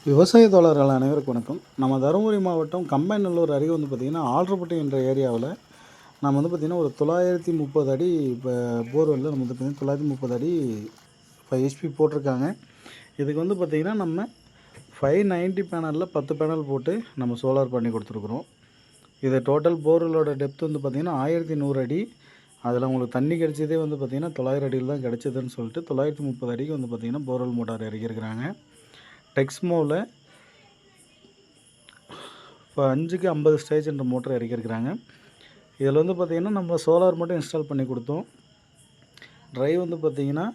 விவசாய தோழர்கள் அனைவருக்கும் வணக்கம். நம்ம தருமபுரி மாவட்டம் கம்பைநல்லூர் அருகே வந்து பார்த்திங்கன்னா ஆல்ட்ரப்பட்டி என்ற ஏரியாவில் நம்ம வந்து பார்த்திங்கன்னா ஒரு 930 அடி இப்போ போர்வெல்லில் நம்ம வந்து பார்த்திங்கன்னா 930 அடி 5 HP போட்டிருக்காங்க. இதுக்கு வந்து பார்த்திங்கன்னா நம்ம 590 பேனலில் 10 பேனல் போட்டு நம்ம சோலார் பண்ணி கொடுத்துருக்குறோம். இது டோட்டல் போர்வெல்லோட டெப்த் வந்து பார்த்திங்கன்னா 1100 அடி. அதில் உங்களுக்கு தண்ணி கிடச்சதே வந்து பார்த்திங்கன்னா 900 அடியில் தான் கிடச்சிதுன்னு சொல்லிட்டு 930 அடிக்கு வந்து பார்த்திங்கன்னா போர்வெல் மோட்டார் இறக்கியிருக்கிறாங்க. டெக்ஸ்மோவில் இப்போ 5க்கு 50 ஸ்டேஜ் என்ற மோட்டர் இறக்கியிருக்கிறாங்க. இதில் வந்து பார்த்திங்கன்னா நம்ம சோலார் மட்டும் இன்ஸ்டால் பண்ணி கொடுத்தோம். ட்ரை வந்து பார்த்திங்கன்னா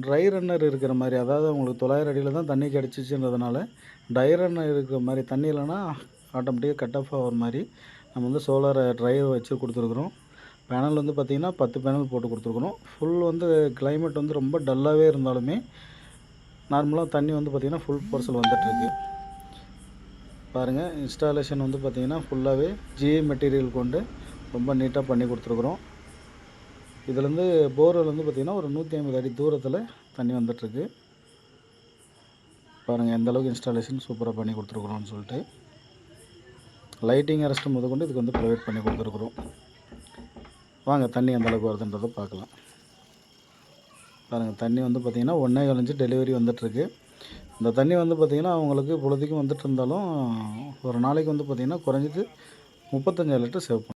ட்ரை ரன்னர் இருக்கிற மாதிரி, அதாவது உங்களுக்கு 900 அடியில் தான் தண்ணி கிடச்சிச்சுன்றதுனால ட்ரை ரன்னர் இருக்கிற மாதிரி, தண்ணி இல்லைன்னா ஆட்டோமேட்டிக்காக கட் ஆஃப் ஆகிற மாதிரி நம்ம வந்து சோலாரை ட்ரை வச்சு கொடுத்துருக்குறோம். பேனல் வந்து பார்த்திங்கன்னா 10 பேனல் போட்டு கொடுத்துருக்குறோம். ஃபுல் வந்து கிளைமேட் வந்து ரொம்ப டல்லாகவே இருந்தாலுமே நார்மலாக தண்ணி வந்து பார்த்திங்கன்னா ஃபுல் ஃபோர்ஸில் வந்துட்டுருக்கு. பாருங்கள், இன்ஸ்டாலேஷன் வந்து பார்த்திங்கன்னா ஃபுல்லாகவே ஜிஐ மெட்டீரியல் கொண்டு ரொம்ப நீட்டாக பண்ணி கொடுத்துருக்குறோம். இதுலேருந்து போர்வெல் வந்து பார்த்திங்கன்னா ஒரு 150 அடி தூரத்தில் தண்ணி வந்துட்டுருக்கு. பாருங்கள் எந்தளவுக்கு இன்ஸ்டாலேஷன் சூப்பராக பண்ணி கொடுத்துருக்குறோன்னு சொல்லிட்டு. லைட்டிங் அரெஸ்ட்டு முதற்கொண்டு இதுக்கு வந்து ப்ரொவைட் பண்ணி கொடுத்துருக்குறோம். வாங்க தண்ணி எந்தளவுக்கு வருதுன்றதை பார்க்கலாம். பாருங்கள், தண்ணி வந்து பார்த்திங்கன்னா 1.25 இன்ச்சு டெலிவரி வந்துட்டுருக்கு. இந்த தண்ணி வந்து பார்த்திங்கன்னா அவங்களுக்கு பொழுதுக்கும் வந்துட்டு இருந்தாலும் ஒரு நாளைக்கு வந்து பார்த்திங்கன்னா குறைஞ்சது 35 லிட்டர் சேவ் பண்ணும்.